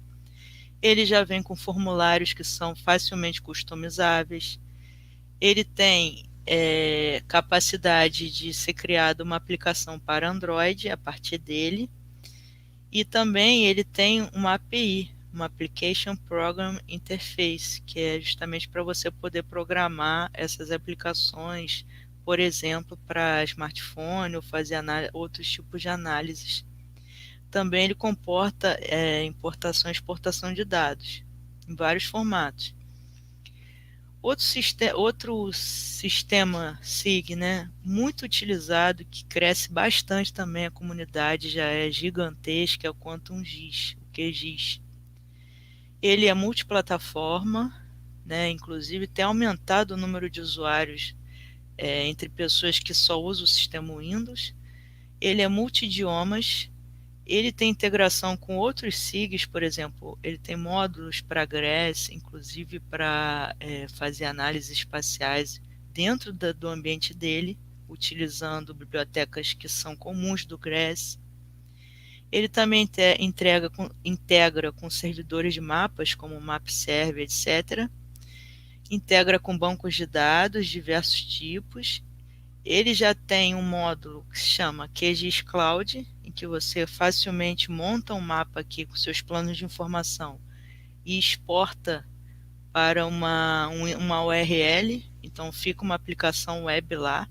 ele já vem com formulários que são facilmente customizáveis, ele tem capacidade de ser criada uma aplicação para Android a partir dele, e também ele tem uma API, uma Application Program Interface, que é justamente para você poder programar essas aplicações, por exemplo, para smartphone ou fazer outros tipos de análises. Também ele comporta importação e exportação de dados em vários formatos. Outro sistema SIG, né, muito utilizado, que cresce bastante também, a comunidade já é gigantesca, é o QuantumGIS, o QGIS. Ele é multiplataforma, né, inclusive tem aumentado o número de usuários entre pessoas que só usam o sistema Windows. Ele é multidiomas, ele tem integração com outros SIGs, por exemplo, ele tem módulos para GRESS, inclusive para fazer análises espaciais dentro do ambiente dele, utilizando bibliotecas que são comuns do GRESS. Ele também integra com servidores de mapas, como o MapServe, etc. Integra com bancos de dados, diversos tipos. Ele já tem um módulo que se chama QGIS Cloud, em que você facilmente monta um mapa aqui com seus planos de informação e exporta para uma URL, então fica uma aplicação web lá.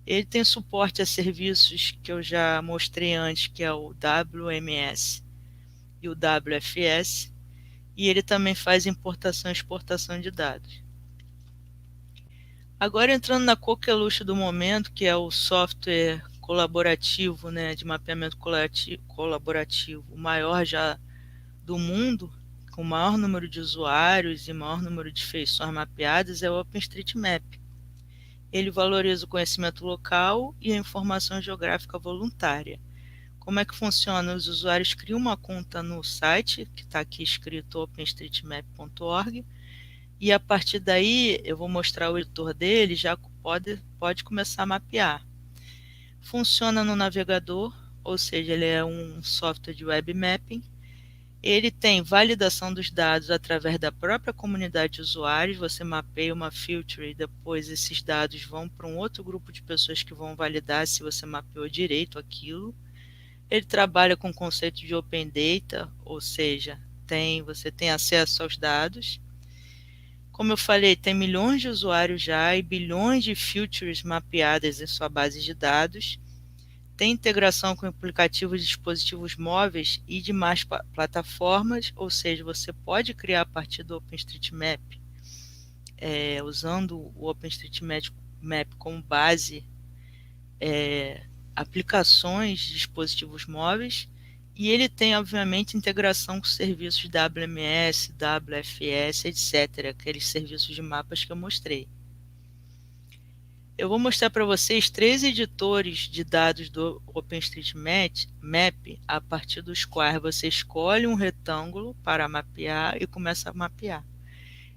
Ele tem suporte a serviços que eu já mostrei antes, que é o WMS e o WFS, e ele também faz importação e exportação de dados. Agora entrando na coqueluche do momento, que é o software colaborativo, né, de mapeamento colaborativo, o maior já do mundo, com o maior número de usuários e maior número de feições mapeadas, é o OpenStreetMap. Ele valoriza o conhecimento local e a informação geográfica voluntária. Como é que funciona? Os usuários criam uma conta no site, que está aqui escrito openstreetmap.org, e a partir daí eu vou mostrar o editor dele, já pode começar a mapear. Funciona no navegador, ou seja, ele é um software de web mapping. Ele tem validação dos dados através da própria comunidade de usuários. Você mapeia uma filter e depois esses dados vão para um outro grupo de pessoas que vão validar se você mapeou direito aquilo. Ele trabalha com o conceito de Open Data, ou seja, você tem acesso aos dados. Como eu falei, tem milhões de usuários já e bilhões de features mapeadas em sua base de dados. Tem integração com aplicativos de dispositivos móveis e demais plataformas, ou seja, você pode criar a partir do OpenStreetMap, usando o OpenStreetMap como base, aplicações de dispositivos móveis, e ele tem, obviamente, integração com serviços WMS, WFS, etc., aqueles serviços de mapas que eu mostrei. Eu vou mostrar para vocês 3 editores de dados do OpenStreetMap, a partir dos quais você escolhe um retângulo para mapear e começa a mapear.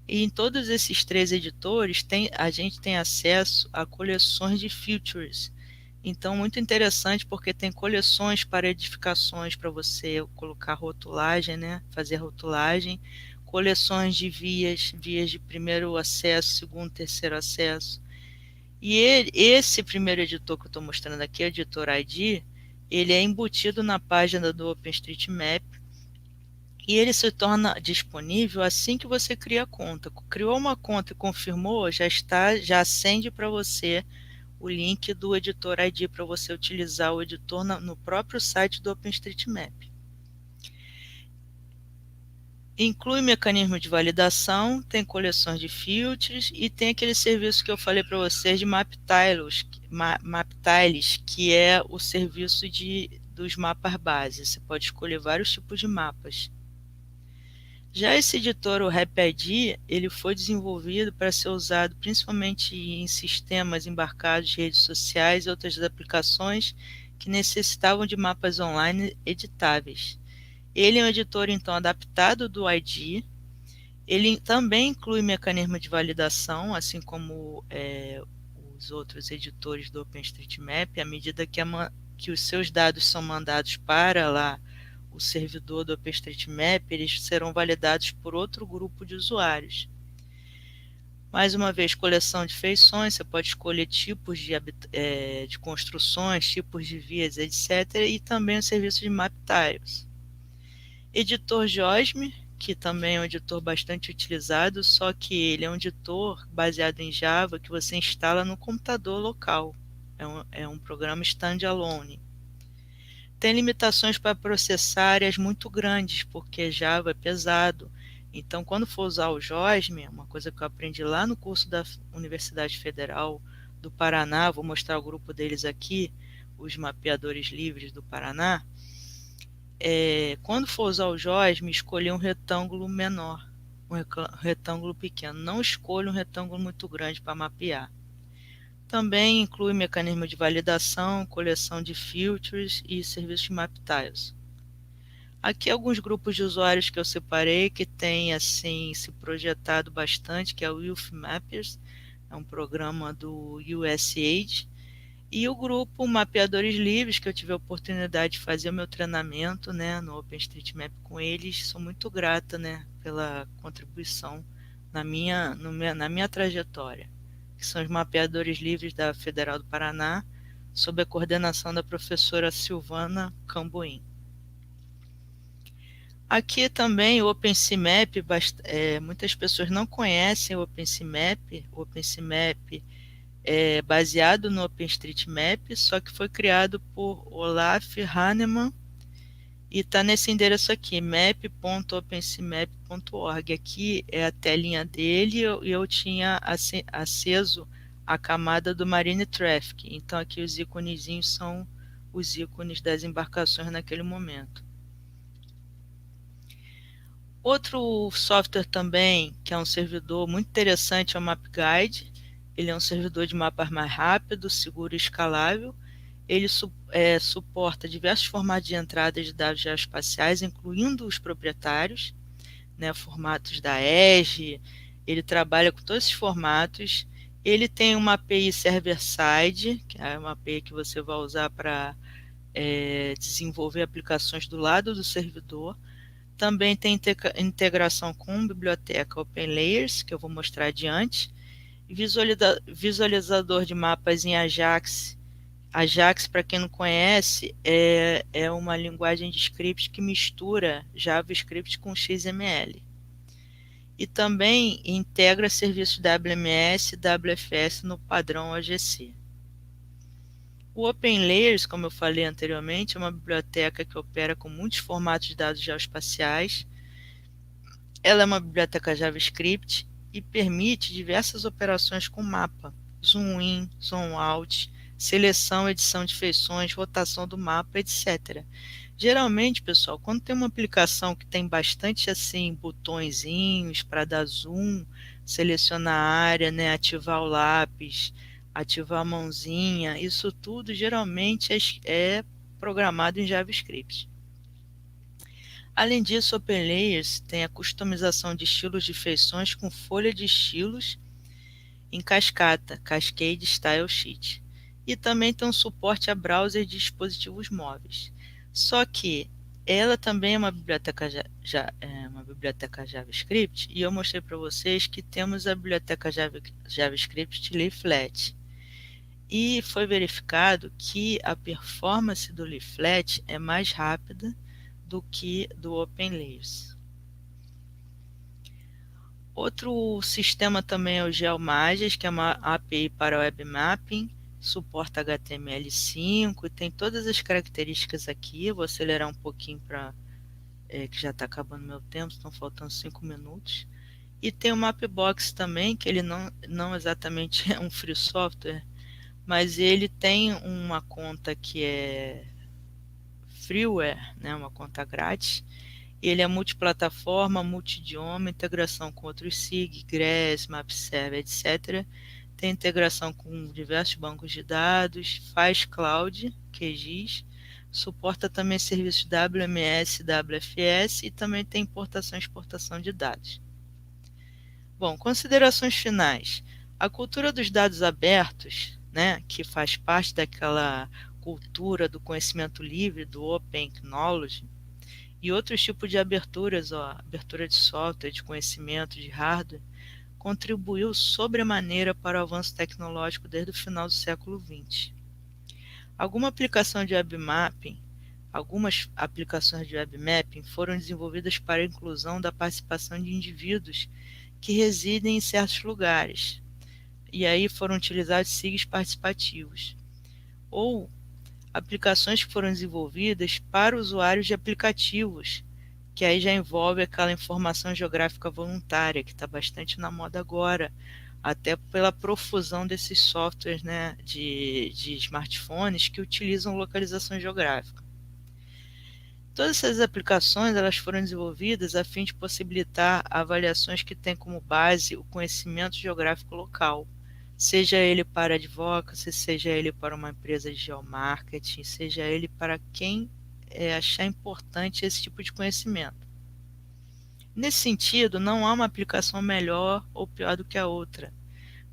E em todos esses 3 editores, a gente tem acesso a coleções de features. Então, muito interessante porque tem coleções para edificações para você colocar rotulagem, né? Fazer rotulagem, coleções de vias de primeiro acesso, segundo, terceiro acesso. E esse primeiro editor que eu estou mostrando aqui, o editor ID, ele é embutido na página do OpenStreetMap e ele se torna disponível assim que você cria a conta. Criou uma conta e confirmou, já acende para você o link do editor ID para você utilizar o editor no próprio site do OpenStreetMap. Inclui mecanismo de validação, tem coleções de filtros e tem aquele serviço que eu falei para vocês de MapTiles, que é o serviço dos mapas base. Você pode escolher vários tipos de mapas. Já esse editor, o RapID, ele foi desenvolvido para ser usado principalmente em sistemas embarcados de redes sociais e outras aplicações que necessitavam de mapas online editáveis. Ele é um editor, então, adaptado do ID. Ele também inclui mecanismo de validação, assim como os outros editores do OpenStreetMap, à medida que os seus dados são mandados para lá o servidor do OpenStreetMap, eles serão validados por outro grupo de usuários. Mais uma vez, coleção de feições, você pode escolher tipos de construções, tipos de vias, etc. E também o serviço de MapTiles. Editor Josme, que também é um editor bastante utilizado, só que ele é um editor baseado em Java que você instala no computador local. É um programa standalone. Tem limitações para processar áreas muito grandes, porque Java é pesado. Então, quando for usar o JOSM, uma coisa que eu aprendi lá no curso da Universidade Federal do Paraná, vou mostrar o grupo deles aqui, os mapeadores livres do Paraná. Quando for usar o JOSM, escolher um retângulo menor, um retângulo pequeno. Não escolha um retângulo muito grande para mapear. Também inclui mecanismo de validação, coleção de filtros e serviços de MapTiles. Aqui alguns grupos de usuários que eu separei que têm assim, se projetado bastante, que é o Youth Mappers, é um programa do USAID, e o grupo Mapeadores Livres, que eu tive a oportunidade de fazer o meu treinamento, né, no OpenStreetMap com eles. Sou muito grata, né, pela contribuição na minha trajetória, que são os Mapeadores Livres da Federal do Paraná, sob a coordenação da professora Silvana Camboim. Aqui também o OpenCMap, muitas pessoas não conhecem o OpenCMap. O OpenCMap é baseado no OpenStreetMap, só que foi criado por Olaf Hahnemann e está nesse endereço aqui, map.opencmap.org. Aqui é a telinha dele e eu tinha aceso a camada do Marine Traffic. Então aqui os íconezinhos são os ícones das embarcações naquele momento. Outro software também, que é um servidor muito interessante, é o MapGuide. Ele é um servidor de mapas mais rápido, seguro e escalável. Ele suporta diversos formatos de entrada de dados geoespaciais, incluindo os proprietários, né, formatos da EGE. Ele trabalha com todos esses formatos. Ele tem uma API server-side, que é uma API que você vai usar para desenvolver aplicações do lado do servidor. Também tem integração com a biblioteca OpenLayers, que eu vou mostrar adiante. Visualizador de mapas em Ajax. Ajax, para quem não conhece, é uma linguagem de script que mistura JavaScript com XML. e também integra serviços WMS e WFS no padrão OGC. O OpenLayers, como eu falei anteriormente, é uma biblioteca que opera com muitos formatos de dados geoespaciais. Ela é uma biblioteca JavaScript e permite diversas operações com mapa, zoom in, zoom out, seleção, edição de feições, rotação do mapa, etc. Geralmente, pessoal, quando tem uma aplicação que tem bastante assim botõezinhos para dar zoom, selecionar a área, né, ativar o lápis, ativar a mãozinha, isso tudo geralmente é programado em JavaScript. Além disso, o OpenLayers tem a customização de estilos de feições com folha de estilos em cascata, Cascade Style Sheet. E também tem um suporte a browser de dispositivos móveis. Só que ela também é uma biblioteca, uma biblioteca JavaScript, e eu mostrei para vocês que temos a biblioteca JavaScript Leaflet. E foi verificado que a performance do Leaflet é mais rápida do que do OpenLayers. Outro sistema também é o GeoMagies, que é uma API para Web Mapping, suporta HTML5 e tem todas as características aqui. Vou acelerar um pouquinho para que já está acabando meu tempo, estão faltando 5 minutos. E tem o Mapbox também, que ele não exatamente é um free software, mas ele tem uma conta que é freeware, né, uma conta grátis. Ele é multiplataforma, multidioma, integração com outros SIG, GRESS, MapServer, etc. Tem integração com diversos bancos de dados, faz cloud, QGIS, suporta também serviços WMS, WFS e também tem importação e exportação de dados. Bom, considerações finais. A cultura dos dados abertos, né, que faz parte daquela cultura do conhecimento livre, do Open Knowledge, e outros tipos de aberturas, abertura de software, de conhecimento, de hardware, contribuiu sobremaneira para o avanço tecnológico desde o final do século XX. Algumas aplicações de web mapping foram desenvolvidas para a inclusão da participação de indivíduos que residem em certos lugares, e aí foram utilizados SIGs participativos, ou aplicações que foram desenvolvidas para usuários de aplicativos, que aí já envolve aquela informação geográfica voluntária, que está bastante na moda agora, até pela profusão desses softwares, né, de smartphones que utilizam localização geográfica. Todas essas aplicações elas foram desenvolvidas a fim de possibilitar avaliações que têm como base o conhecimento geográfico local, seja ele para advocacy, seja ele para uma empresa de geomarketing, seja ele para quem achar importante esse tipo de conhecimento. Nesse sentido, não há uma aplicação melhor ou pior do que a outra,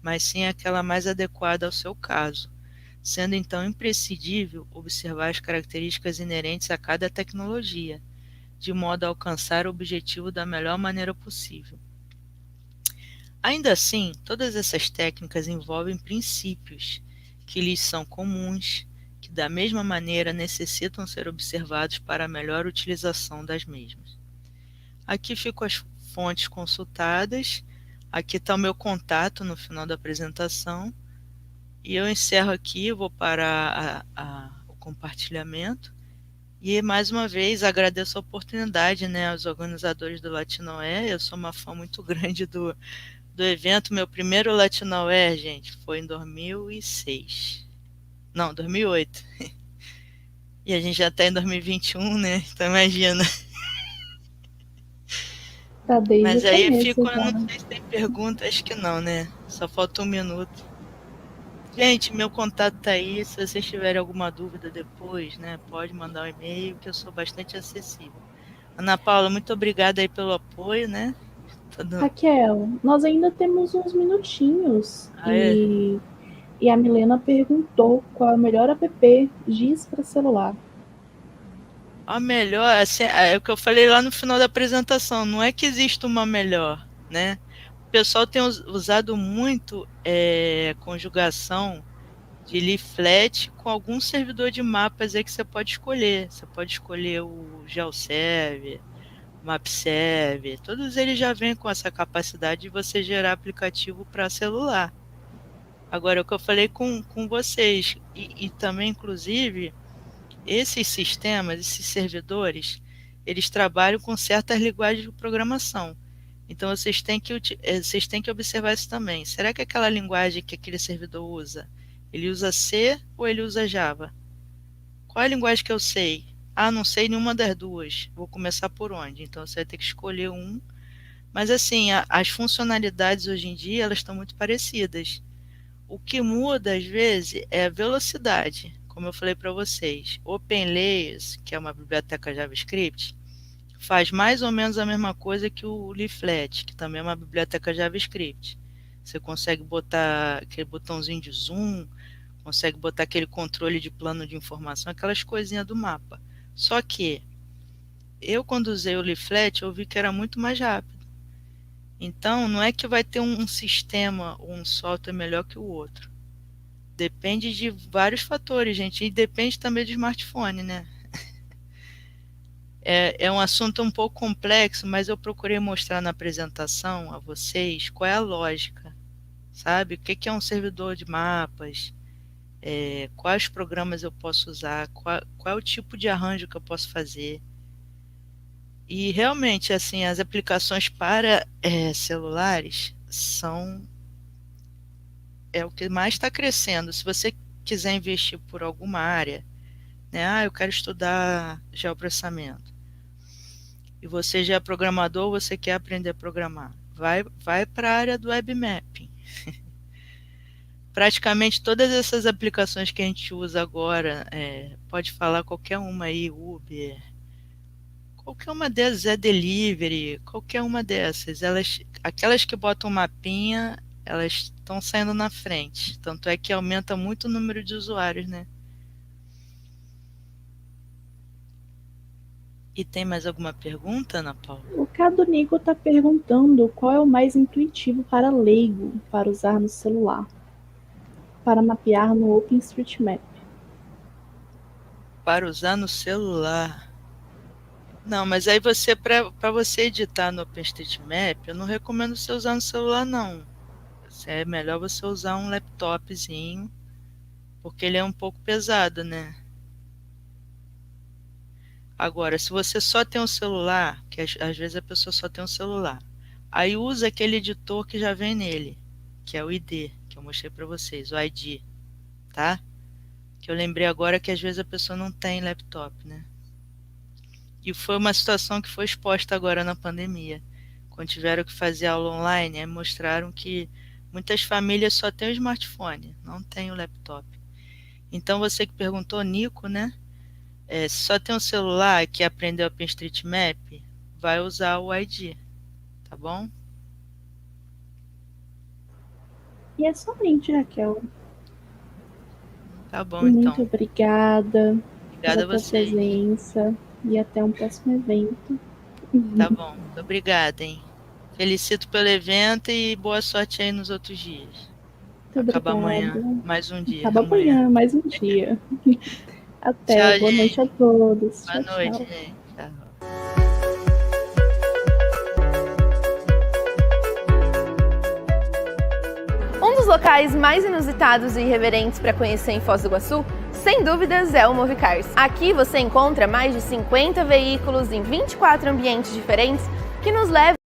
mas sim aquela mais adequada ao seu caso, sendo então imprescindível observar as características inerentes a cada tecnologia, de modo a alcançar o objetivo da melhor maneira possível. Ainda assim, todas essas técnicas envolvem princípios que lhes são comuns, que da mesma maneira necessitam ser observados para a melhor utilização das mesmas. Aqui ficam as fontes consultadas, aqui está o meu contato no final da apresentação, e eu encerro aqui, vou parar o compartilhamento, e mais uma vez agradeço a oportunidade, né, aos organizadores do Latinoé. Eu sou uma fã muito grande do evento. Meu primeiro Latinoé, gente, foi em 2006. Não, 2008. E a gente já está em 2021, né? Então imagina. Tá desde Mas o aí começo fico, já. não sei se tem pergunta, acho que não, né? Só falta um minuto. Gente, meu contato tá aí. Se vocês tiverem alguma dúvida depois, né, pode mandar um e-mail, que eu sou bastante acessível. Ana Paula, muito obrigada aí pelo apoio, né? Raquel, nós ainda temos uns minutinhos Ah, é? e a Milena perguntou qual é o melhor app GIS para celular. A melhor, assim, é o que eu falei lá no final da apresentação, não é que existe uma melhor, né? O pessoal tem usado muito conjugação de leaflet com algum servidor de mapas aí que você pode escolher. Você pode escolher o GeoServer, Mapserve, todos eles já vêm com essa capacidade de você gerar aplicativo para celular. Agora, o que eu falei com vocês, e também, inclusive, esses sistemas, esses servidores, eles trabalham com certas linguagens de programação. Então, vocês têm que observar isso também. Será que aquela linguagem que aquele servidor usa, ele usa C ou ele usa Java? Qual é a linguagem que eu sei? Ah, não sei nenhuma das duas. Vou começar por onde? Então, você vai ter que escolher um. Mas, assim, as funcionalidades hoje em dia, elas estão muito parecidas. O que muda, às vezes, é a velocidade. Como eu falei para vocês, OpenLayers, que é uma biblioteca JavaScript, faz mais ou menos a mesma coisa que o Leaflet, que também é uma biblioteca JavaScript. Você consegue botar aquele botãozinho de zoom, consegue botar aquele controle de plano de informação, aquelas coisinhas do mapa. Só que eu, quando usei o Leaflet, eu vi que era muito mais rápido. Então, não é que vai ter um sistema ou um software melhor que o outro. Depende de vários fatores, gente, e depende também do smartphone, né? É um assunto um pouco complexo, mas eu procurei mostrar na apresentação a vocês qual é a lógica, sabe? O que é um servidor de mapas, quais programas eu posso usar, qual é o tipo de arranjo que eu posso fazer. E realmente, assim, as aplicações para celulares são o que mais está crescendo. Se você quiser investir por alguma área, né? Eu quero estudar geoprocessamento. E você já é programador, você quer aprender a programar. Vai para a área do web mapping. Praticamente todas essas aplicações que a gente usa agora, pode falar qualquer uma aí, Uber, qualquer uma dessas, Delivery, qualquer uma dessas, aquelas que botam mapinha, elas estão saindo na frente. Tanto é que aumenta muito o número de usuários, né? E tem mais alguma pergunta, Ana Paula? O Cado Nico está perguntando qual é o mais intuitivo para leigo para usar no celular, para mapear no OpenStreetMap. Para usar no celular. Não, mas aí para você editar no OpenStreetMap, eu não recomendo você usar no celular, não. É melhor você usar um laptopzinho, porque ele é um pouco pesado, né? Agora, se você só tem um celular, que às vezes a pessoa só tem um celular, aí usa aquele editor que já vem nele, que é o ID, que eu mostrei para vocês, o ID, tá? Que eu lembrei agora que às vezes a pessoa não tem laptop, né? E foi uma situação que foi exposta agora na pandemia. Quando tiveram que fazer aula online, mostraram que muitas famílias só têm o smartphone, não tem o laptop. Então, você que perguntou, Nico, né? Se só tem um celular que aprendeu OpenStreetMap, vai usar o ID, tá bom? E é somente, Raquel. Tá bom, Muito então. obrigada Obrigada pela a tua vocês. presença e até um próximo evento. Tá bom, muito obrigada, hein? Felicito pelo evento e boa sorte aí nos outros dias. Muito Acaba obrigada. amanhã, mais um dia. Acaba amanhã, mais um dia. Até, Tchau, boa gente. noite a todos. Boa Tchau, noite, tchau. gente. Tchau. Um dos locais mais inusitados e irreverentes para conhecer em Foz do Iguaçu, sem dúvidas, é o Movicars. Aqui você encontra mais de 50 veículos em 24 ambientes diferentes que nos levam